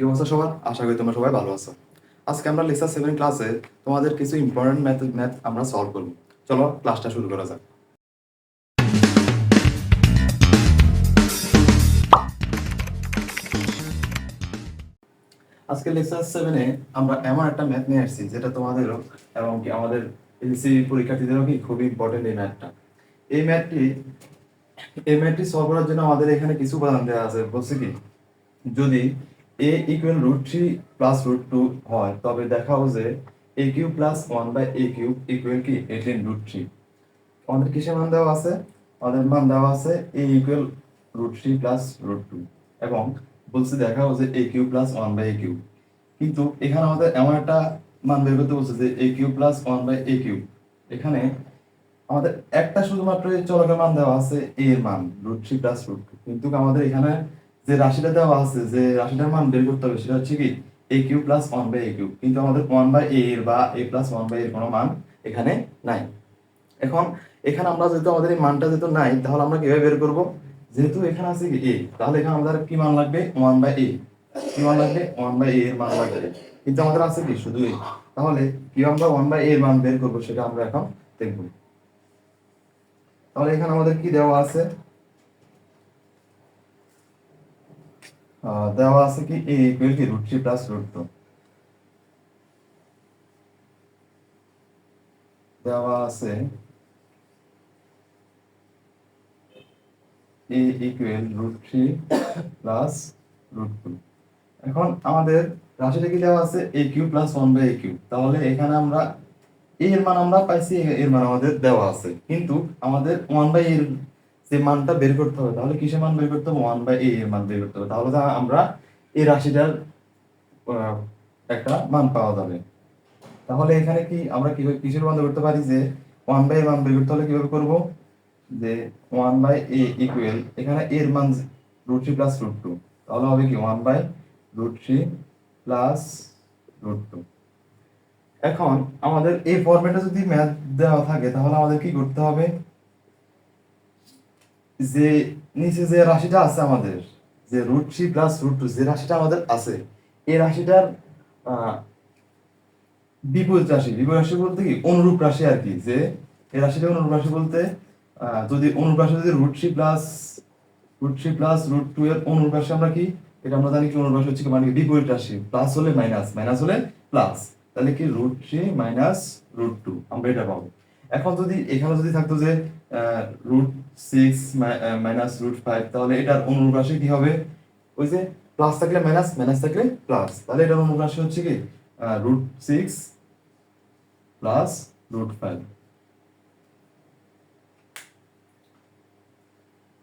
কি অবস্থা সবার? আশা করি তোমরা সবাই ভালো আছো। আজকে আমরা লেকচার 7 ক্লাসে তোমাদের কিছু ইম্পর্টেন্ট ম্যাথ আমরা সলভ করব। চলো ক্লাসটা শুরু করা যাক। আজকে লেকচার 7-এ আমরা এমন একটা ম্যাথ নিয়ে আসছি যেটা তোমাদেরও এবং কি আমাদের এসএসসি পরীক্ষার্থীদেরও কি খুবই ইম্পর্টেন্ট এই ম্যাথটা। এই ম্যাথটি এই ম্যাথটি সলভ করার জন্য আমাদের এখানে কিছু উপাদান দেওয়া আছে। বলছে কি, যদি a ইকুয়াল √3 প্লাস √2 হয় তবে দেখাও যে a cube plus 1/a cube equal কি 18√3। আমাদের কিসের মান দেওয়া আছে? আমাদের মান দেওয়া আছে a ইকুয়াল √3 প্লাস √2 এবং বলছে দেখাও যে a cube plus 1/a cube. কিন্তু এখানে আমাদের এমন একটা মান বের করতে বলছে যে a cube plus 1/a cube. এখানে আমাদের একটা শুধুমাত্র এই চলকের মান দেওয়া আছে a এর মান √3 প্লাস √2, কিন্তু আমাদের এখানে যে রাশিটা দেওয়া আছে, যে রাশিটার মান বের করতে হবে সেটা হচ্ছে কি a cube plus 1/a cube, কিন্তু আমাদের 1/a এর বা a প্লাস 1/a এর কোনো মান এখানে নাই। এখন এখানে আমরা যেহেতু আমাদের এই মানটা যেহেতু নাই, তাহলে আমরা কিভাবে বের করব? যেহেতু এখানে আছে কি a, তাহলে এখানে আমাদের কি মান লাগবে? 1/a। কি মান লাগবে? 1/a এর মান লাগবে, কিন্তু আমাদের আছে কি শুধু a। তাহলে কি আমরা 1/a এর মান বের করব সেটা আমরা এখন দেখব। তাহলে এখানে আমাদের কি দেওয়া আছে? দেওয়া আছে কি a ইকুয়াল কি √3 প্লাস √2। দেওয়া আছে a ইকুয়াল √3 প্লাস √2। এখন আমাদের রাশিটা কি দেওয়া আছে a cube plus 1/a cube. তাহলে এখানে আমরা a এর মান আমরা পাইছি, এর মান আমাদের দেওয়া আছে, কিন্তু আমাদের 1/a এর যে মানটা বের করতে হবে। তাহলে কিসের মান বের করতে হবে? 1/a এর মান বের করতে হবে। তাহলে আমরা এই রাশিটার আহ, একটা মান পাওয়া যাবে। তাহলে এখানে কি আমরা কিভাবে কিসের মান বের করতে পারি? যে 1/a এর মান বের করতে হলে কিভাবে করব? যে 1/a ইকুয়াল এখানে এর মান √3 প্লাস √2, তাহলে হবে কি 1/√3 প্লাস √2। এখন আমাদের এই ফরম্যাটে যদি ম্যাথ দেওয়া থাকে তাহলে আমাদের কি করতে হবে? যে নিচে যে রাশিটা আছে আমাদের, যে √3 প্লাস √2 যে রাশিটা আমাদের আছে, এই রাশিটার বিপরীত রাশি, বিপরীত রাশি বলতে কি অনুরূপ রাশি আর কি। যে এই রাশিটা অনুরূপ রাশি বলতে যদি অনুরূপ রাশি যদি √3 প্লাস √2 এর অনুরূপ রাশি আমরা কি, এটা আমরা জানি কি অনুরূপ রাশি হচ্ছে কি মানে কি বিপরীত রাশি, প্লাস হলে মাইনাস, মাইনাস হলে প্লাস, তাহলে কি √3 মাইনাস √2 আমরা এটা পাবো। এখন যদি এখানে যদি থাকতো যে √6 মাইনাস √5, তাহলে এটার অনুরূপ রাশি কি হবে? ওই যে প্লাস থাকলে মাইনাস, মাইনাস থাকলে প্লাস, তাহলে এটার অনুরূপ রাশি হচ্ছে কি √6 প্লাস √5।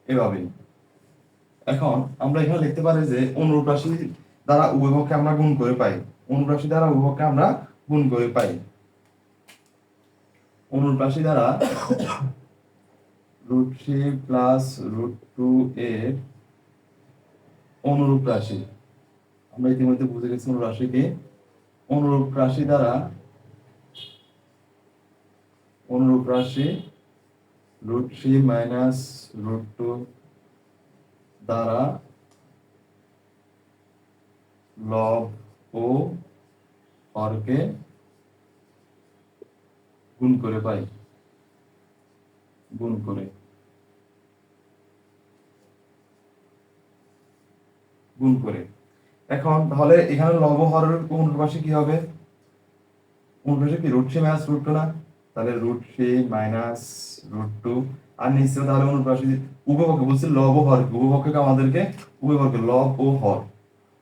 এভাবে এখন আমরা এখানে লিখতে পারি যে অনুরূপ রাশি দ্বারা উভয়পক্ষে আমরা গুণ করে পাই। অনুরূপ রাশি দ্বারা উভয়পক্ষে আমরা গুণ করে পাই। অনুরূপ রাশি দ্বারা √3 প্লাস √2 এর অনুরূপ রাশি, আমরা ইতিমধ্যে বুঝে গেছি অনুরূপ রাশি কি। অনুরূপ রাশি দ্বারা অনুরূপ রাশি √3 মাইনাস √2 দ্বারা লব ও হরকে গুণ করে পাই, গুণ করে গুণ করে। এখন তাহলে এখানে লব হরের অনুরূপ রাশি কি হবে? অনুরূপ রাশি কি √3 মাইনাস √2 না? তাহলে √3 মাইনাস √2, আর নিচে তাহলে অনুরূপ রাশি উভয়পক্ষে বলছি লব ও হর, উভয়পক্ষকে আমাদেরকে উভয়পক্ষে লব ও হর,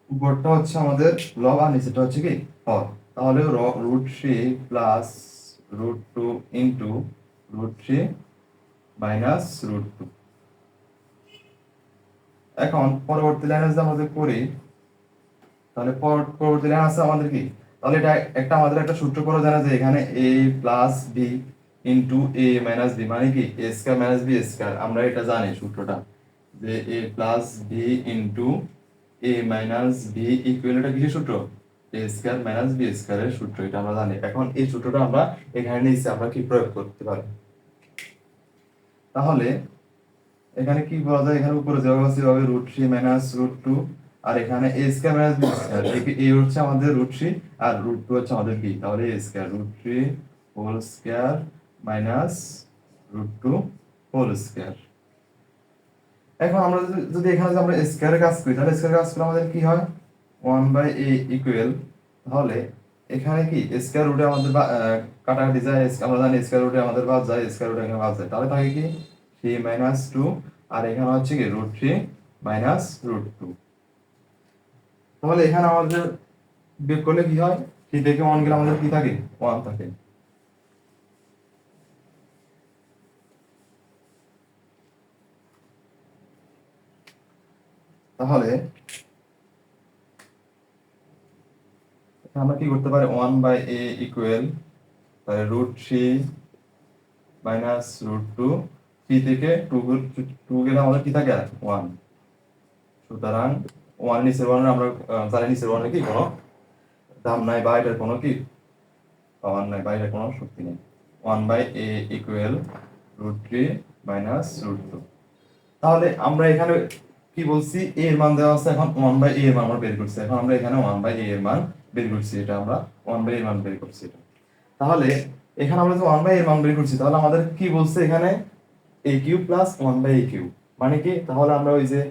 উপরটা হচ্ছে আমাদের লব আর নিচেটা হচ্ছে কি হর। তাহলে √3 প্লাস √2 ইন্টু √3 মাইনাস √2। এখন পরবর্তী লাইনে যদি আমাদের করি, তাহলে পরবর্তী লাইন আছে আমাদের কি, তাহলে এটা একটা আমাদের একটা সূত্র পড়া জানা যে এখানে a plus b into a minus b মানে কি a square minus b square. আমরা এটা জানি সূত্রটা, যে a plus b into a minus b equal, এটা কিসের সূত্র? a স্কয়ার মাইনাস b স্কয়ারের সূত্র, এটা আমরা জানি। এখন এই সূত্রটা আমরা এখানে নিচে আমরা কি প্রয়োগ করতে পারি? তাহলে এখানে কি বলা যায়? এখানে উপরে দেওয়া আছে হবে √3 মাইনাস √2 আর এখানে a square minus b square, a হচ্ছে আমাদের রুট থ্রি আর রুট টু হচ্ছে আমাদের বি, তাহলে a square root three whole square minus root two whole square. এখন আমরা যদি এখানে যদি আমরা স্কয়ারের কাজ করি, তাহলে স্কয়ারের কাজ করলে আমাদের কি হয়, ওয়ান বাই এ ইকুয়াল, তাহলে এখানে কি স্কয়ার রুটে আমাদের কাটাকাটি যায়, আমরা জানি স্কয়ার রুটে আমাদের বাদ যায়, স্কয়ার রুটে এখানে বাদ যায়, তাহলে থাকে কি থ্রি মাইনাস টু, আর এখানে হচ্ছে কি root three minus root two. তাহলে এখানে আমাদের বিয়োগ করলে কি হয়, থ্রি থেকে ওয়ান গেলে আমাদের কি থাকে, ওয়ান থাকে। তাহলে আমরা কি করতে পারি, ওয়ান বাই এ ইকুয়াল, তাহলে root three minus root two, three থেকে টু গেলে আমাদের কি থাকে, ওয়ান। সুতরাং ওয়ান নিচের ওয়ানের আমরা জানি নিচের ওয়ানে কি কোনো দাম নাই বা এটার কোনো কি পাওয়ার নাই বা এটার কোনো শক্তি নেই। One by a equal root three minus root two. তাহলে আমরা এখানে কি বলছি, এ এর মান দেওয়া আছে, এখন ওয়ান বাই এ এর মান আমরা বের করছি, এখন আমরা এখানে ওয়ান বাই এ এর মান বের করছি, এটা আমরা ওয়ান বাই এর মান বের করছি এটা। তাহলে এখানে আমরা যে ওয়ান বাই এর মান বের করছি, তাহলে আমাদের কি বলছে এখানে, a cube plus one by a cube, মানে কি, তাহলে আমরা ওই যে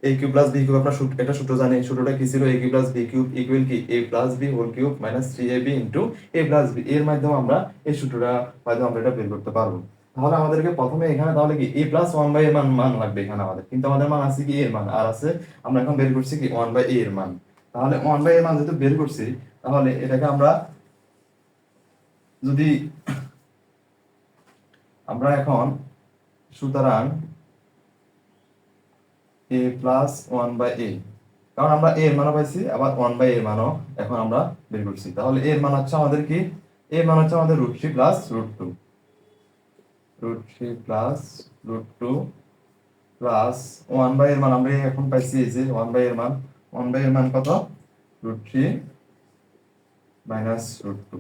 a cube plus b cube, আমরা একটা সূত্র জানি, সূত্রটা কি ছিল, a cube plus b cube equal কি a plus b whole cube minus three a b into a plus b, এর মাধ্যমে আমরা এই সূত্রটা মাধ্যমে আমরা এটা বের করতে পারবো। তাহলে আমাদেরকে প্রথমে এখানে তাহলে কি এ প্লাস ওয়ান বাই এর মান মান লাগবে এখানে আমাদের, কিন্তু আমাদের মান আছে কি এর মান, আর আছে আমরা এখন বের করছি কি ওয়ান বাই এর মান। তাহলে ওয়ান বাই এর মান যেহেতু বের করছি, তাহলে এটাকে আমরা যদি আমরা এখন, সুতরাং এ প্লাস ওয়ান বাই এ, কারণ আমরা এর মানও পাইছি আবার ওয়ান বাই এর মানও এখন আমরা বের করছি, তাহলে এর মান হচ্ছে আমাদের কি, এর মান হচ্ছে আমাদের root three plus root two, root three plus root two plus one by এর মান আমরা এখন পাইছি, এই যে ওয়ান বাই এর মান, ওয়ান বাই এর মান কত, root three minus root two.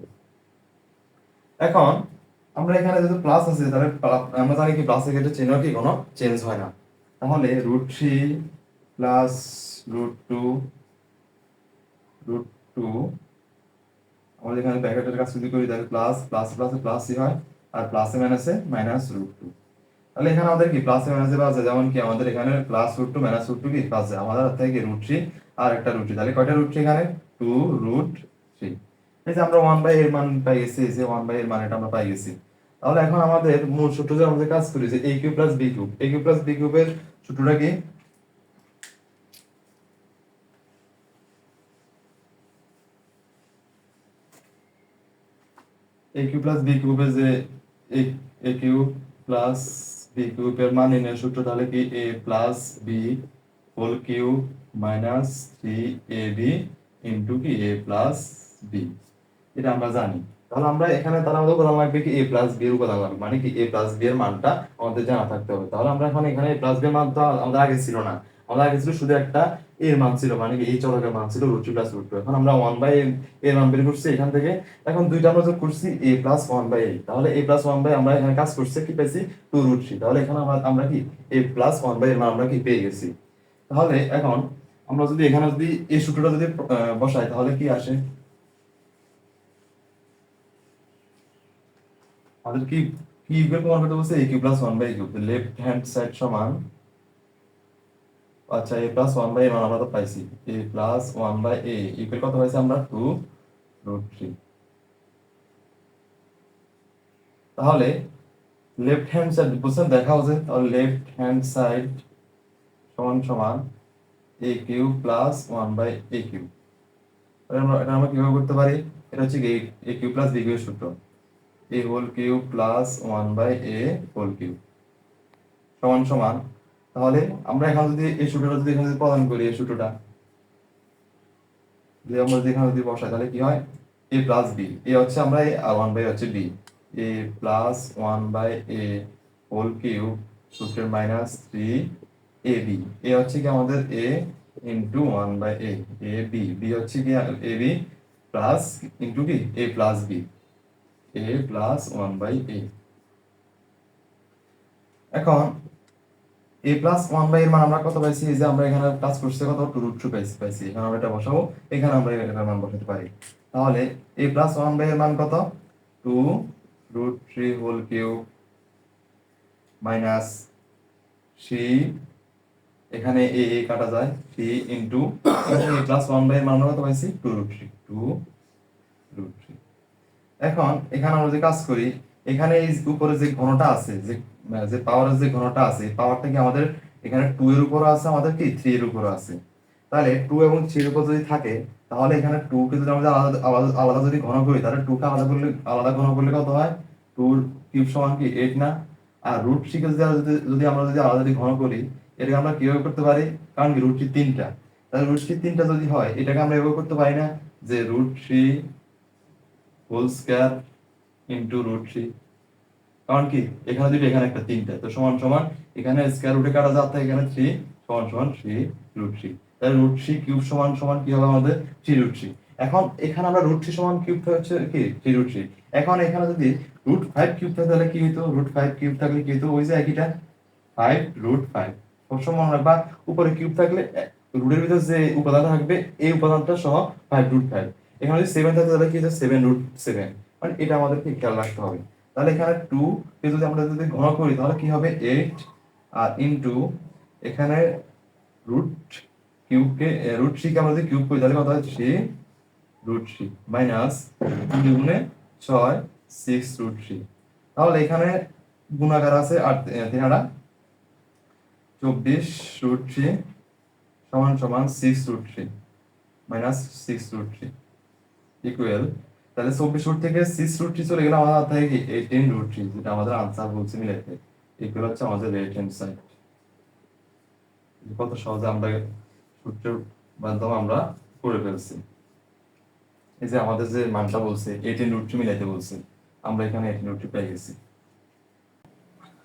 এখন আমরা এখানে যেহেতু প্লাস আছে, তাহলে আমরা জানি কি প্লাসের ক্ষেত্রে চিহ্ন কি কোনো চেঞ্জ হয় না, তাহলে root three plus root two, root two, আমাদের এখানে ব্র্যাকেটের কাজ যদি করি, তাহলে প্লাস প্লাস প্লাসে প্লাসই হয়, আর প্লাসে মাইনাসে মাইনাস রুট টু। তাহলে এখানে আমাদের কি প্লাসে মাইনাসে বাজে, যেমন কি আমাদের এখানে plus root two minus root two কি বাজে, আমাদের হাত থেকে রুট থ্রি আর একটা রুট থ্রি, তাহলে কয়টা রুট থ্রি এখানে, টু রুট থ্রি। এই যে আমরা ওয়ান বাই এর মান পাই গেছি, এই যে ওয়ান বাই এর মান এটা আমরা পাই গেছি। তাহলে এখন আমাদের মূল সূত্র যে আমাদের কাজ করি, যে a cube plus b cube, A cube plus b কিউবের সূত্রটা কি, এ কিউব প্লাস বি কিউবের যে এ কিউব প্লাস বি কিউবের মান নির্ণয়ের সূত্র, তাহলে কি a plus b whole cube minus three a b into কি এ প্লাস বি, এটা আমরা জানি। তাহলে আমরা এখানে তার আমাদের উপাদান লাগবে কি এ প্লাস বি এর উপাদান লাগবে, মানে কি এ প্লাস বি এর মানটা আমাদের জানা থাকতে হবে। তাহলে আমরা এখন এখানে এ প্লাস বি এর মান তো আমাদের আগে ছিল না, আমাদের আগে ছিল শুধু একটা এর মান ছিল, মানে কি এই চলকের মান ছিল root three plus root two. এখন আমরা ওয়ান বাই এর মান বের করছি এখান থেকে, এখন দুইটা আমরা যোগ করছি এ প্লাস ওয়ান বাই এ, তাহলে এ প্লাস ওয়ান বাই আমরা এখানে কাজ করছে কি পাইছি টু রুট থ্রি, তাহলে এখানে আমরা কি এ প্লাস ওয়ান বাই এর মান আমরা কি পেয়ে গেছি। তাহলে এখন আমরা যদি এখানে যদি এই সূত্রটা যদি বসাই, তাহলে কি আসে, আমাদের কি কি ইকুয়াল প্রমাণ করতে বলছে, a cube plus one by cube, left hand side সমান, আচ্ছা a plus one by a মান আমরা তো পাইছি, a plus one by a equal কত পাইছি আমরা, টু রুট থ্রি। তাহলে লেফট হ্যান্ড সাইড বুঝছেন দেখা হচ্ছে, তাহলে লেফট হ্যান্ড সাইড সমান সমান a cube plus one by a cube. এটা আমরা কিভাবে করতে পারি, এটা হচ্ছে এ কিউব প্লাস বি কিউবের সূত্র, a whole cube plus one by a whole cube সমান সমান, তাহলে আমরা এখন যদি এই সূত্রটা যদি এখানে প্রদান করি, এই সূত্রটা যদি আমরা যদি এখানে যদি বসাই, তাহলে কি হয়, এ প্লাস বি, এ হচ্ছে আমরা এ আর ওয়ান বাই হচ্ছে b, a plus one by a whole cube সূত্রের minus three a b, a হচ্ছে কি আমাদের a into one by a, a b, b হচ্ছে কি এ বি প্লাস ইন্টু কি a plus b, a plus one by a. এখন a plus 1 এর মান আমরা কত পাইছি? এই যে আমরা এখানে কাজ করছি কত, 2√3 পাইছি। এখানে আমরা এটা বসাবো, এখানে আমরা এটার মান বসাতে পারি। তাহলে a প্লাস 1 এর মান কত? 2√3 হোল কিউব মাইনাস 3, এখানে a কাটা যায়, 3 ইনটু a প্লাস 1 এর মান আমরা কত পাইছি? 2√3। এখন এখানে আমরা যে কাজ করি, এখানে এই উপরে যে ঘনটা আছে, যে যে পাওয়ারের যে ঘনটা আছে, এই পাওয়ারটা কি আমাদের এখানে 2 এর উপর আছে, আমাদের কি 3 এর উপর আছে। তাহলে 2 এবং 3 এর উপর যদি থাকে, তাহলে এখানে 2 কে যদি আমরা আলাদা আলাদা আলাদা যদি ঘন করি, তাহলে 2 কে আলাদা ঘন করলে কত হয়? 2 কিউব সমান কি 8 না? আর √3 কে যদি আমরা যদি আলাদা যদি ঘন করি, এটাকে আমরা কিভাবে করতে পারি? কারণ কি √3 3টা, তাহলে √3 3টা যদি হয়, এটাকে আমরা এভাবে করতে পারি না যে √3 হোল স্কয়ার ইনটু √3। কারণ কি এখানে দুটো, এখানে একটা, তিনটা, তো সমান সমান এখানে স্কয়ার রুটে কাটা যাচ্ছে, এখানে 3 সমান সমান 3√3। তাহলে √3 কিউব সমান সমান কি হবে আমাদের? 3√3। এখন এখানে আমরা √3 সমান কিউব হচ্ছে কি 3√3। এখন এখানে যদি √5 কিউব থাকে তাহলে কি হইতো? √5 কিউব থাকলে কি হইতো? ওই যে একইটা 5√5 সমান বা উপরে কিউব থাকলে রুটের ভিতর যে উপাদান থাকবে এই উপাদানটা সহ 5√5। এখানে যদি 7 থাকে তাহলে কি হচ্ছে? 7√7। মানে এটা আমাদেরকে খেয়াল রাখতে হবে। তাহলে এখানে 2 কে যদি আমরা যদি ঘন করি তাহলে কি হবে? 8 আর ইনটু এখানে রুট কিউবকে √3 কে আমরা যদি কিউব করি তাহলে কত হয়? 3√3 মাইনাস 2 গুণে 6 6√3। তাহলে এখানে গুণাকার আছে আর 24√3 সমান সমান 6√3 মাইনাস 6√3 ইকুয়াল, তাহলে 24 থেকে 6√3 চলে গেলে আমাদের থাকে কি 18√3, যেটা আমাদের আনসার বলছে মিলাইতে। ইকুয়াল হচ্ছে আমাদের রাইট হ্যান্ড সাইড। কত সহজে আমরা সূত্রের মাধ্যমে আমরা করে ফেলছি। এই যে আমাদের যে মানটা বলছে 18√3 মিলাইতে বলছে, আমরা এখানে 18√3 পেয়ে গেছি।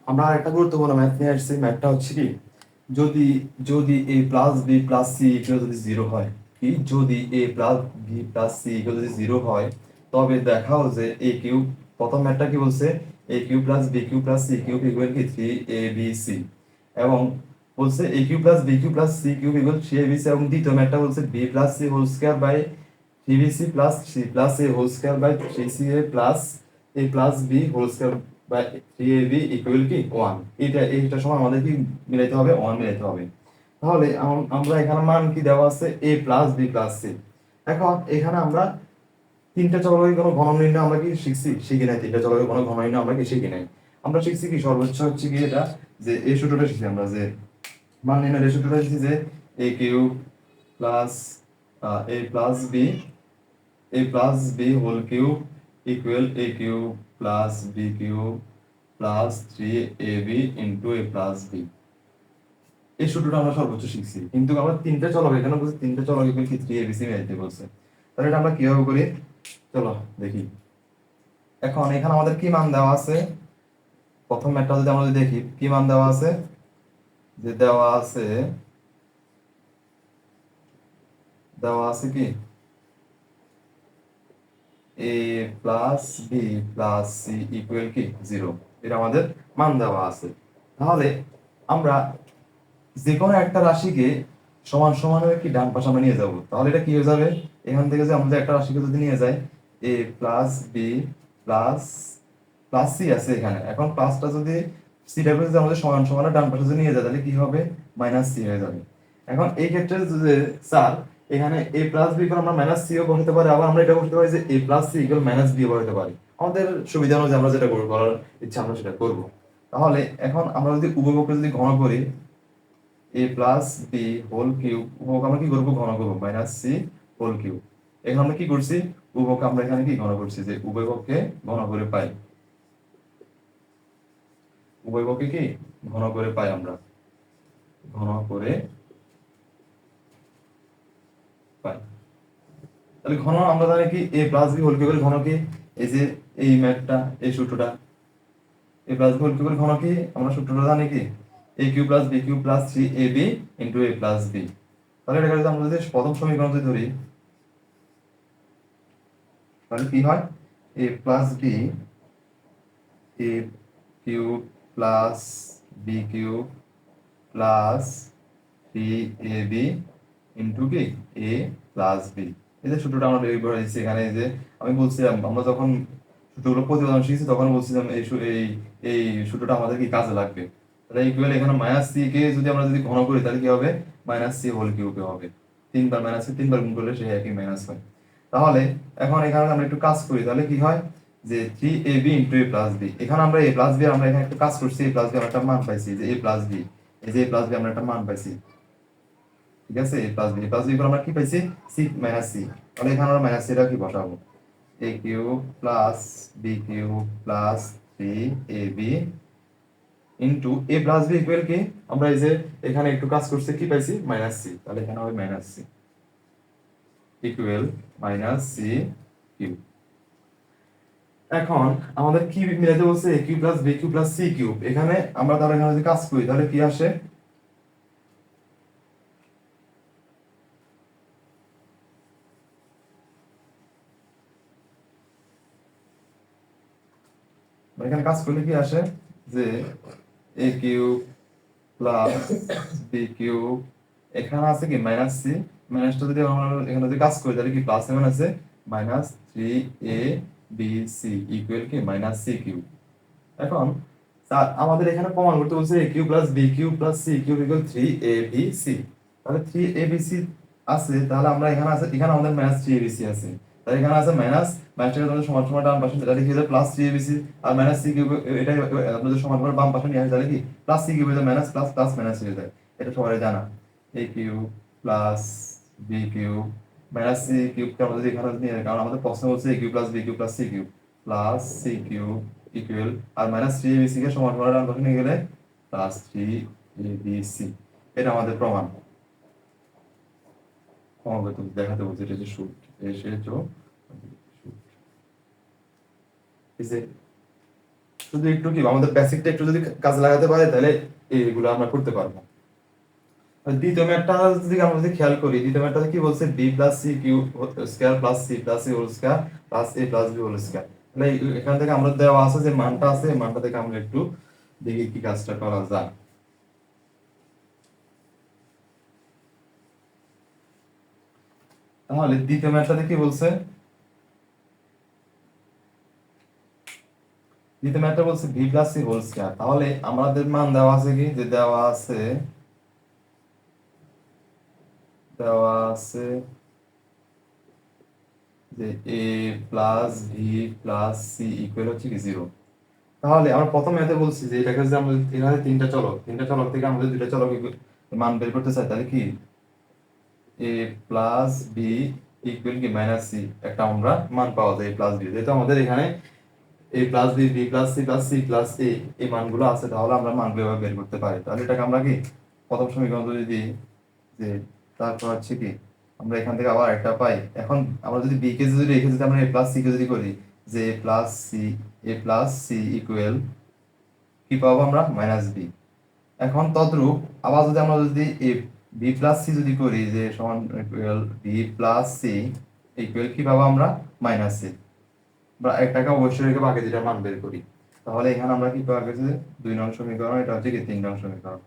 আমরা আরেকটা গুরুত্বপূর্ণ ম্যাথ নিয়ে আসছি। ম্যাথটা হচ্ছে কি, যদি যদি a plus b plus c equal যদি 0 হয়, কি যদি a plus b plus c equal যদি 0 হয়, তবে দেখাও যে a কিউব, প্রথম ম্যাথটা কি বলছে? a cube plus b cube plus c cube equal কি 3abc, এবং বলছে a cube plus b cube plus c cube equal 3abc, এবং দ্বিতীয় ম্যাথটা বলছে b plus c whole square by 3bc plus c plus a whole square by 3ca plus a plus b whole square by 3ab equal কি 1। এইটা সময় আমাদের কি মিলাইতে হবে? 1 মিলাইতে হবে। তাহলে আমরা এখানে মান কি দেওয়া আছে? a plus b plus c। এখন এখানে আমরা তিনটা চলকের কোনো ঘন নির্ণয় আমরা কি শিখি নাই। তিনটা চলকের কোনো ঘন নির্ণয় আমরা কি শিখি নাই। আমরা শিখছি কি সর্বোচ্চ হচ্ছে কি এটা, যে এই সূত্রটা শিখছি আমরা, যে মান নির্ণয়ের এই সূত্রটা শিখছি, যে a cube plus a plus b whole cube equal a cube plus b cube plus 3ab into a plus b। এই সূত্রটা আমরা সর্বোচ্চ শিখছি, কিন্তু আমরা তিনটা চলক এখানে বলছি, তিনটা চলক ইকুয়াল কি 3abc মিলাইতে বলছে। তাহলে এটা আমরা কিভাবে করি চলো দেখি। এখন এখানে আমাদের কি মান দেওয়া আছে? প্রথম ম্যাথটা যদি আমরা দেখি কি মান দেওয়া আছে, যে দেওয়া আছে কি a plus b plus c equal কি 0, এটা আমাদের মান দেওয়া আছে। তাহলে আমরা যে কোনো একটা রাশিকে সমান সমান কি ডান পাশে আমরা নিয়ে যাব, তাহলে এটা কি হয়ে যাবে? এখান থেকে যে আমরা একটা রাশিকে যদি নিয়ে যাই a plus b plus plus c আছে এখানে, এখন প্লাসটা যদি সিটাকে যদি আমাদের সমান সমান ডান পাশে যদি নিয়ে যায় তাহলে কি হবে? মাইনাস সি হয়ে যাবে। এখন এই ক্ষেত্রে যে স্যার এখানে a প্লাস বি ইকুয়াল আমরা মাইনাস সি ও বসাতে পারি, আবার আমরা এটা বসাতে পারি যে a plus c equal minus b ও বসাতে পারি। আমাদের সুবিধা অনুযায়ী আমরা যেটা করব, করার ইচ্ছা আমরা সেটা করব। তাহলে এখন আমরা যদি উভয়পক্ষে যদি ঘন করি a plus b whole cube, উভয়কে আমরা কি করবো? ঘন করবো, মাইনাস সি হোল কিউব। এখন আমরা কি করছি? উভয়কে আমরা এখানে কি ঘন করছি, যে উভয় পক্ষে ঘন করে পাই, উভয় পক্ষে কি ঘন করে পাই, আমরা ঘন করে পাই। তাহলে ঘন আমরা জানি কি a প্লাস বি হোল কিউবের ঘন কি? এই যে এই ম্যাথটা, এই সূত্রটা a প্লাস বি হোল কিউবের ঘন কি? আমরা সূত্রটা জানি কি a cube plus b cube plus 3ab into a plus b। তাহলে এটা যদি আমরা যদি প্রথম সমীকরণ যদি ধরি তাহলে কি হয়? a plus b a cube plus b cube plus three a b into কি এ প্লাস বি। এই যে সূত্রটা আমরা বের করে দিচ্ছি এখানে, এই যে আমি বলছিলাম আমরা যখন সূত্রগুলো প্রতিপাদন শিখেছি তখন বলছিলাম এই সূত্রটা আমাদের কি কাজে লাগবে। তাহলে ইকুয়াল এখানে মাইনাস সি কে যদি আমরা যদি ঘন করি তাহলে কি হবে, মাইনাস সি হোল কিউবে হবে। তিনবার মাইনাস সি তিনবার গুণ করলে সেই একই মাইনাস হয়। তাহলে এখন এখানে আমরা একটু কাজ করি, তাহলে কি হয় যে three a b into a plus B, এখানে আমরা এ প্লাস বি আমরা এখানে একটু কাজ করছি, এ প্লাস বি আমরা একটা মান পাইছি যে এ প্লাস বি, এই যে এ প্লাস বি আমরা একটা মান পাইছি, ঠিক আছে। এ plus b, a plus B আমরা কি পাইছি, সি মাইনাস সি। তাহলে এখানে আমরা মাইনাস সিটা কি বসাবো, a cube plus b cube plus three a b into a plus b equal কি, আমরা এই যে এখানে একটু কাজ করছি কি পাইছি, মাইনাস সি। তাহলে এখানে হবে minus c equal minus c cube. এখন আমাদের কি মিলাতে বলছে, a cube plus b cube plus c cube. এখানে আমরা তাহলে এখানে যদি কাজ করি তাহলে কি আসে, এখানে কাজ করলে কি আসে যে a cube plus b cube, এখানে আছে কি মাইনাস সি, মাইনাসটা যদি আমরা এখানে যদি কাজ করি তাহলে কি প্লাস সেভেন আছে minus three a b c equal কি মাইনাস সি কিউব। এখন আমাদের এখানে প্রমাণ করতে বলছে a cube plus b cube plus c cube equal three a b c. তাহলে থ্রি এ বি সি আছে, তাহলে আমরা এখানে আছে, এখানে আমাদের minus three a b c আছে, তাহলে এখানে আছে মাইনাস মাইনাসটাকে তোমাদের সমান সমান ডান পাশে, তাহলে কি হবে plus three a b C, R minus c cube এটা আপনাদের সমান সমান বাম পাশে নিয়ে আসে, তাহলে কি প্লাস সি কিউব হয়ে যায় মাইনাস প্লাস প্লাস মাইনাস হয়ে যায়। এটা সবাই জানা, a cube plus b cube minus সি কিউবকে আমরা যদি এখানে নিয়ে, কারণ আমাদের প্রশ্ন হচ্ছে a cube plus b cube plus c cube plus c cube equal, আর minus three a b c কে সমান সমান ডান পাশে নিয়ে গেলে plus three a b c. এটা আমাদের প্রমাণ। প্রমাণ করতে দেখাতে বলছে এটা যে শুট এসে তো এই যে শুধু একটু কি আমাদের বেসিকটা একটু যদি কাজে লাগাতে পারে তাহলে এইগুলো আমরা করতে পারবো। দ্বিতীয় ম্যাথটা যদি আমরা যদি খেয়াল করি, দ্বিতীয় ম্যাথটা কি বলছে, b plus c q square plus c plus c whole square plus a plus b whole square. তাহলে এখান থেকে আমরা দেওয়া আছে যে মানটা আছে, এই মানটা থেকে আমরা একটু দেখি কি কাজটা করা যায়। তাহলে দ্বিতীয় ম্যাথটাতে কি বলছে, দ্বিতীয় ম্যাথটা বলছে b plus c whole square. তাহলে আমাদের মান দেওয়া আছে কি, যে দেওয়া আছে যে a plus v plus c equal হচ্ছে কি জিরো। তাহলে আমরা প্রথম ম্যাথে বলছি যে এটাকে যদি আমরা এখানে তিনটা চলক থেকে আমরা দুইটা চলক মান বের করতে চাই তাহলে কি এ প্লাস বি ইকুয়াল কি মাইনাস সি, একটা আমরা মান পাওয়া যায় এ প্লাস বি। যেহেতু আমাদের এখানে a plus b b plus c plus c plus a এই মানগুলো আছে, তাহলে আমরা মানগুলো এভাবে বের করতে পারি। তাহলে এটাকে আমরা কি প্রথম সমীকরণ যদি দিই, যে তারপর হচ্ছে কি আমরা এখান থেকে আবার একটা পাই। এখন আমরা যদি বি কে যদি রেখে যদি আমরা এ প্লাস সি কে যদি করি, যে এ প্লাস সি ইকুয়াল কি পাবো আমরা মাইনাস বি। এখন তদ্রূপ আবার যদি আমরা যদি এ বি প্লাস সি যদি করি, যে সমান equal b plus c equal কি পাবো আমরা মাইনাস সি। আমরা একটাকে অবশ্যই রেখে বাকি দুইটা মান বের করি। তাহলে এখানে আমরা কি পাওয়া গেছে, 2 নং সমীকরণ, এটা হচ্ছে কি 3 নং সমীকরণ।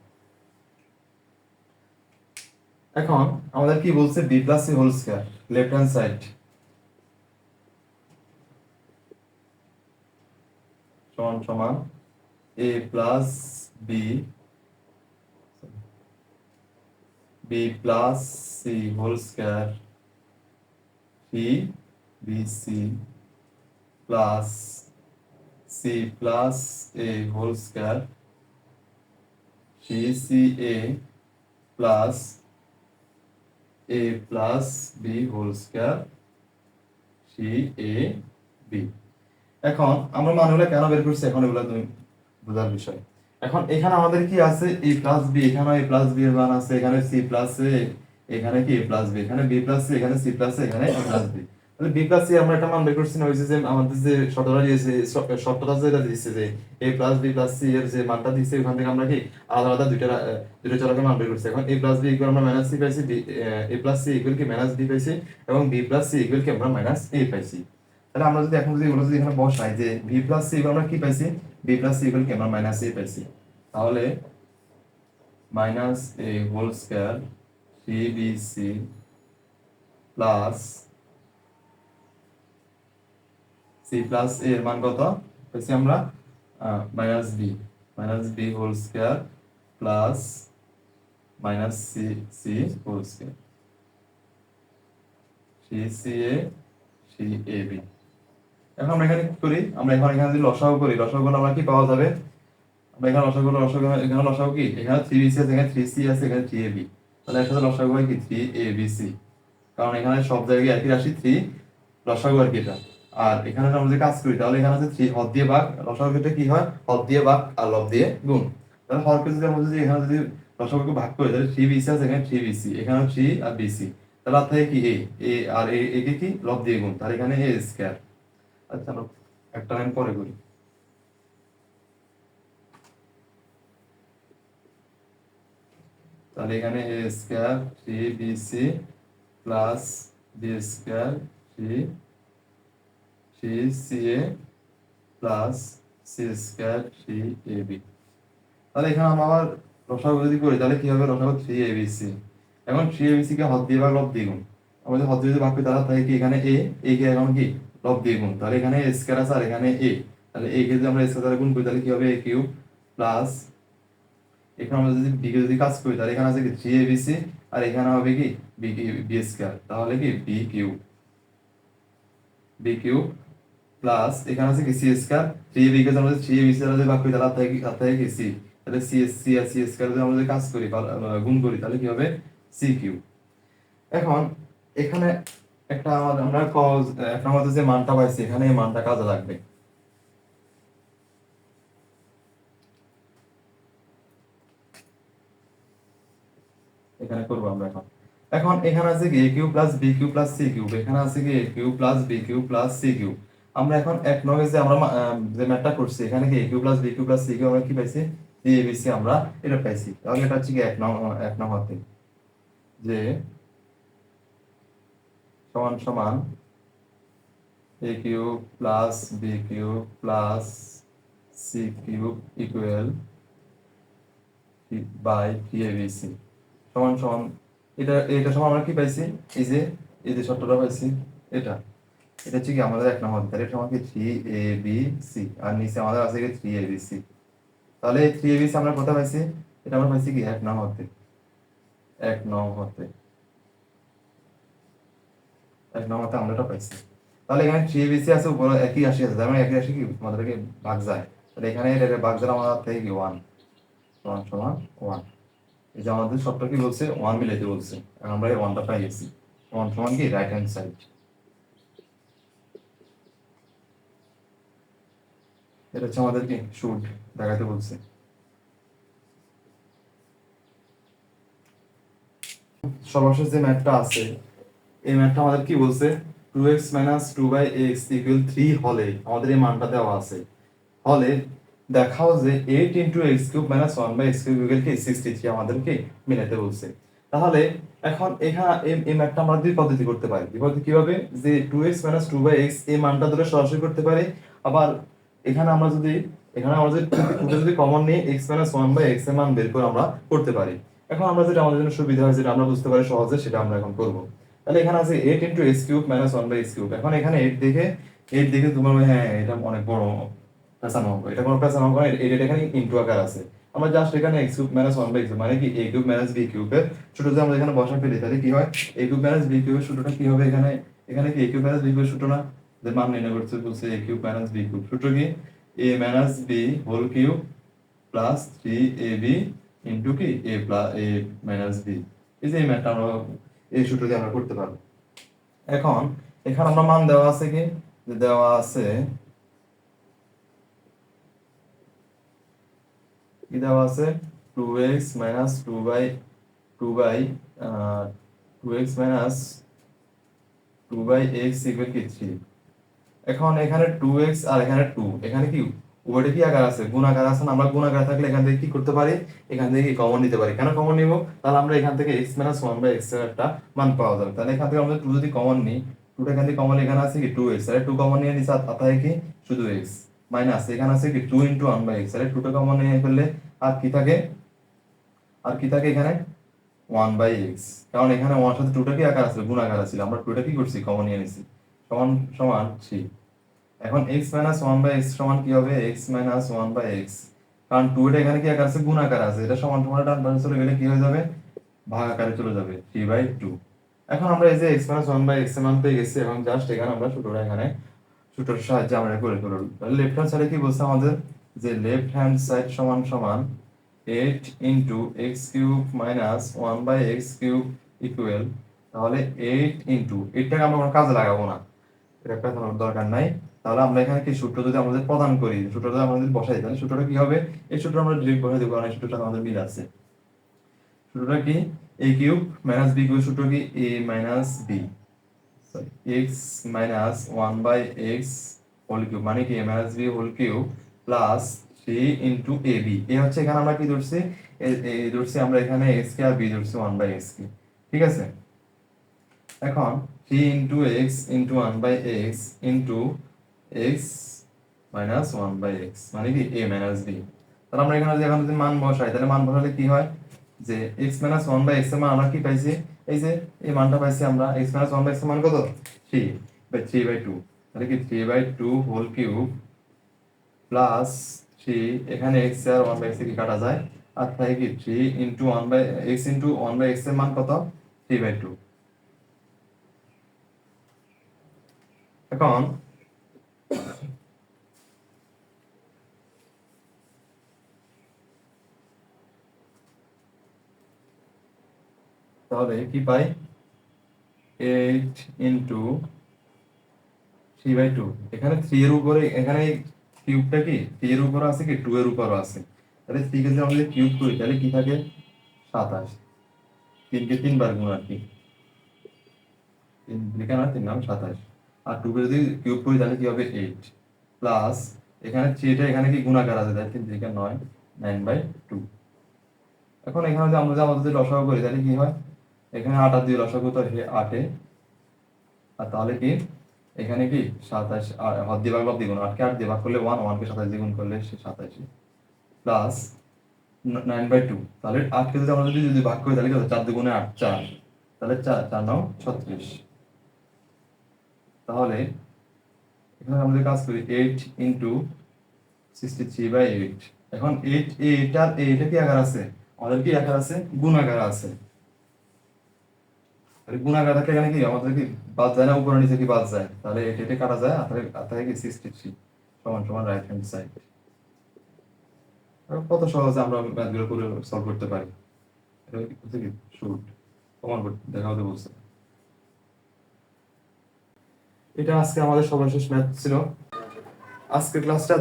এখন আমাদের কি বলছে, b plus c whole square left hand side সমান সমান a plus b b plus c whole square c b c plus c plus a whole square c c a plus a plus b whole square c a b. এখন আমরা মানগুলো কেন বের করছি এখন এগুলো তুমি বোঝার বিষয়। এখন এখানে আমাদের কি আছে, এ প্লাস বি, এখানে এ প্লাস বি এর মান আছে, এখানে সি প্লাস এ, এখানে কি এ প্লাস বি, এখানে বি প্লাস সি, এখানে সি প্লাস এ, এখানে এ প্লাস বি। তাহলে বি প্লাস সি আমরা একটা মান বের করছি না, হইছে যে আমাদের যে শর্তটা দিয়েছে, শর্তটা যেটা দিয়েছে যে a plus b plus C এর যে মানটা দিয়েছে ওখান থেকে আমরা কি আলাদা আলাদা দুইটা চলকের মান বের করছি। এখন এ প্লাস বি ইকুয়াল আমরা মাইনাস সি পাইছি, এ প্লাস সি ইকুয়াল কি মাইনাস বি পাইছি, এবং বি প্লাস সি ইকুয়াল কি আমরা মাইনাস এ পাইছি। তাহলে আমরা যদি এখন যদি এগুলো যদি এখানে বসাই, যে বি প্লাস সি আমরা কি পাইছি, বি প্লাস সি ইকুয়াল কি আমরা মাইনাস এ পাইছি। তাহলে minus a whole square 3bc plus c plus a এর মান কত পেয়েছি আমরা minus b whole square plus minus c c whole square c c a c a b. এখন আমরা এখানে কি করি, আমরা এখন এখানে যদি লসাগু করি, লসাগু করলে আমরা কি পাওয়া যাবে, আমরা এখানে লসাগু করলে লসাগু এখানে লসাগু কি, এখানে 3bc আছে, এখানে 3c আছে, এখানে 3ab, তাহলে একসাথে লসাগু হয় কি 3abc, কারণ এখানে সব জায়গায় একই রাশি 3, লসাগু আর কি এটা। আর এখানে আমরা যদি কাজ করি তাহলে এখানে আছে 3 হর দিয়ে ভাগ, লসাগু ক্ষেত্রে কি হয় হর দিয়ে ভাগ আর লব দিয়ে গুণ। তাহলে হরকে যদি আমরা যদি এখানে যদি লসাগুকে ভাগ করি তাহলে 3bc আছে, এখানে 3bc, এখানে 3 আর bc, তাহলে অর্থাৎ কি a আর a কে কি লব দিয়ে গুণ, তাহলে এখানে a স্কয়ার। আচ্ছা চলো একটা লাইন পরে করি। তাহলে এখানে a square 3bc plus b square 3ca plus c square 3ab। তাহলে এখানে আমরা আবার লসাগু যদি করি তাহলে কি হবে, লসাগু 3abc, এখন 3abc কে হর দিয়ে ভাগ লব দিয়ে গুণ, আমরা যদি হর দিয়ে যদি ভাগ করি তাহলে থাকে কি এখানে a কে এখন কি লব দিয়ে গুণ, তাহলে এখানে a স্কয়ার আছে আর এখানে a, তাহলে a কে যদি আমরা a স্কয়ার দ্বারা গুণ করি তাহলে কি হবে a কিউব প্লাস, এখানে আমরা যদি b কে যদি কাজ করি তাহলে এখানে আছে কি 3abc আর এখানে হবে কি b স্কয়ার, তাহলে কি b কিউব প্লাস এখানে আছে কি c স্কয়ার, 3ab কে যদি আমরা 3abc দ্বারা যদি ভাগ করি তাহলে থাকে কি c, তাহলে c আর c স্কয়ার যদি আমরা যদি কাজ করি গুণ করি তাহলে কি হবে c কিউব। এখন এখানে একটা আমরা এখন আমাদের যে মানটা পাইছি এখানে এই মানটা কাজে লাগবে। এখানে করব আমরা এখন, এখন এখানে আছে কি a cube plus b cube plus c cube, এখানে আছে কি a cube plus b cube plus c cube. আমরা এখন এক নগে যে আমরা যে ম্যাথটা করছি এখানে কি a cube plus b cube plus c cube আমরা কি পাইছি, abc আমরা এটা পাইছি। তাহলে এটা হচ্ছে কি এক নং হতে যে সমান সমান a cube plus b cube plus c cube equal by 3abc সমান সমান, এটা সমান আমরা কি পাইছি, এই যে শর্তটা পাইছি এটা হচ্ছে কি আমাদের এক নম্বর, তাহলে এটা সমান কি 3abc আর নিচে আমাদের আছে কি 3abc। তাহলে এই 3abc আমরা কোথায় পাইছি, এটা আমরা পাইছি কি এক নম্বর আমরা এটা পাইছি। তাহলে এখানে 3abc আছে, উপরে একই রাশি আছে, তার মানে একই রাশি কি আমাদেরকে ভাগ যায়, তাহলে এখানে এটা ভাগ যায় আমাদের থেকে কি 1 সমান সমান 1। এই যে আমাদের সবটা কি বলছে 1 মিলাইতে বলছে, এখন আমরা এই 1টা পাই গেছি, 1 সমান কি রাইট হ্যান্ড সাইড। এটা হচ্ছে আমাদের কি শুড দেখাতে বলছে। সর্বশেষ যে ম্যাথটা আছে এই ম্যাথটা আমাদের কি বলছে, 2x 2x 3 হলে আমাদের এই মানটা দেওয়া আছে, হলে দেখাও যে 8 x³ - 1/x³ কি 63 আমাদেরকে মিলাতে বলছে। তাহলে এখন এখানে এই ম্যাথটা আমরা দুই পদ্ধতি করতে পারি। কিভাবে, যে 2x - 2x এই মানটা ধরে সরাসরি করতে পারি, আবার এখানে আমরা যদি যদি কমন নিয়ে x - 1/x এর মান বের করে আমরা করতে পারি। এখন আমরা যেটা আমাদের জন্য সুবিধা হয় যেটা আমরা বুঝতে পারি সহজে সেটা আমরা এখন করব। তাহলে এখানে আছে 8 x³ - 1/x³, এখন এখানে 8 দেখে তোমার হ্যাঁ এটা অনেক বড় পেঁচানো অঙ্ক, এটা কোনো পেঁচানো অঙ্ক নয়, এটা এখানে ইনটু আকার আছে। আমরা জাস্ট এখানে x³ - 1/x মানে কি a³ - b³ এর ছোট যে আমরা এখানে বসা ফেলি তাহলে কি হয়, a³ - b³ এর সূত্রটা কি হবে, এখানে কি a³ - b³ এর সূত্র না, যে মান নির্ণয় করতে বলছে a³ - b³ সূত্র কি a - b whole cube plus 3ab into কি a - b। এই যে এই ম্যাথটা আমরা এই সূত্র দিয়ে আমরা করতে পারবো। এখন এখানে আমরা মান দেওয়া আছে কি, যে দেওয়া আছে কি দেওয়া আছে 2x - 2x ইকুয়াল কি 3। এখন এখানে 2x আর এখানে 2, এখানে কি উভয়টা কি আকার আছে, গুণ আকার আছে না, আমরা গুণ আকার থাকলে এখান থেকে কি করতে পারি, এখান থেকে কমন নিতে পারি। কেন কমন নিব, তাহলে আমরা এখান থেকে x - 1/x এর একটা মান পাওয়া যাবে। তাহলে এখান থেকে আমরা 2 যদি কমন নিই, 2টা এখান থেকে কমন, এখানে আছে কি 2x, তাহলে 2 কমন নিয়ে নিছে তাহলে কি শুধু x মাইনাস এখানে আছে কি 2 × 1/x, তাহলে 2টা কমন নিয়ে ফেললে আর কি থাকে, আর কি থাকে এখানে 1/x, কারণ এখানে 1 সাথে 2টা কি আকার আছে, গুণাকার আছে, আমরা 2টা কি করছি, কমন নিয়ে নিছি, সমান সমান 3। এখন x - 1/x সমান কি হবে, x - 1/x, কারণ 2 এটা এখানে কি আকার আছে, গুণাকার আছে, এটা সমান সমান ডান পাশে চলে গেলে কি হয়ে যাবে, ভাগ আকারে চলে যাবে 3/2। এখন আমরা এই যে x - 1/x এর মান পেয়ে গেছি, এখন জাস্ট এখানে আমরা সূত্রটা এখানে সূত্রের সাহায্যে আমরা করে ফেলব। তাহলে লেফট হ্যান্ড সাইডে কি বলছে আমাদের, যে লেফট হ্যান্ড সাইড সমান সমান 8 into x cube minus 1/x cube equal, তাহলে 8 ইনটু, এটাকে আমরা কোনো কাজে লাগাবো না, এটা পেছানোর দরকার নাই। তাহলে আমরা এখানে কি সূত্র যদি আমাদের প্রদান করি, সূত্রটা যদি আমাদের বসাই, তাহলে সূত্রটা কি হবে, এই সূত্র আমরা ডিরেক্ট বসাই দেবো, কারণ এই সূত্রটা আমাদের মিল আছে। সূত্রটা কি, a cube minus b cube, সূত্র কি a minus b, sorry x minus 1/x whole cube, মানে কি a minus b whole cube plus 3 into ab। এ হচ্ছে এখানে আমরা কি ধরছি, ধরছি আমরা এখানে x কে আর b ধরছি 1/x কে, ঠিক আছে। এখন 3 into x into 1/x into x minus 1/x, মানে কি a মাইনাস b। তাহলে আমরা এখানে যদি মান বসাই, তাহলে মান বসালে কি হয়, যে x - 1/x এর মান আমরা কি পাইছি, এই যে এই মানটা পাইছি আমরা, x - 1/x এর মান কত, 3/2, তাহলে কি 3/2 হোল কিউব প্লাস 3, এখানে x আর 1/x কি কাটা যায়, আর থাকে কি 3 ইনটু 1/x ইনটু 1/x এর মান কত, 3/2। এখন তাহলে কি পাই, 8 ইনটু 3/2, এখানে 3 এর উপরে, এখানে কিউবটা কি 3 এর উপরে আছে কি 2 এর উপরে আছে, তাহলে 3 কে যদি আমরা কিউব করি তাহলে কি থাকে 27, 3 কে 3 বার গুণ আর কি, 3 লিখে না 3 নাম 27, আর 2 কে যদি কিউব করি তাহলে কি হবে 8 প্লাস এখানে 3 টা এখানে কি গুণাকার আছে, তাহলে 3 3 9, 9/2। এখন এখানে যদি আমরা যদি লসাগু করি তাহলে কি হয়, এখানে 8 আর 2 লসাগু তো 8 এ, আর তাহলে কি এখানে কি 27, আর হাত দিয়ে ভাগ লব দ্বিগুণ, 8 কে 8 দিয়ে ভাগ করলে 1, 1 কে 27 দ্বিগুণ করলে 27 প্লাস 9/2, তাহলে 8 কে যদি আমরা যদি ভাগ করি তাহলে কত, 4 দুগুণে 8, 4, তাহলে 4 4 9 36। তাহলে এখানে আমরা যদি কাজ করি 8 ইনটু 63/8, এখন 8 এটা কি আকার আছে, আমাদের কি আকার আছে, গুণাকার আছে, তাহলে গুণাকার থাকলে এখানে কি আমাদের কি বাদ যায় না, উপরে নিচে কি বাদ যায়, তাহলে এটা কাটা যায়, আর থাকে কি 63 সমান সমান রাইট হ্যান্ড সাইড। কত সহজে আমরা ম্যাথগুলো করে সলভ করতে পারি, এটা হচ্ছে কি শুট প্রমাণ করতে দেখাতে বলছে। এটা আজকে আমাদের সর্বশেষ ম্যাথ ছিল। আজকের ক্লাসটা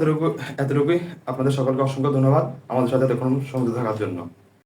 এতটুকুই। আপনাদের সকলকে অসংখ্য ধন্যবাদ আমাদের সাথে এতক্ষণ সংযুক্ত থাকার জন্য।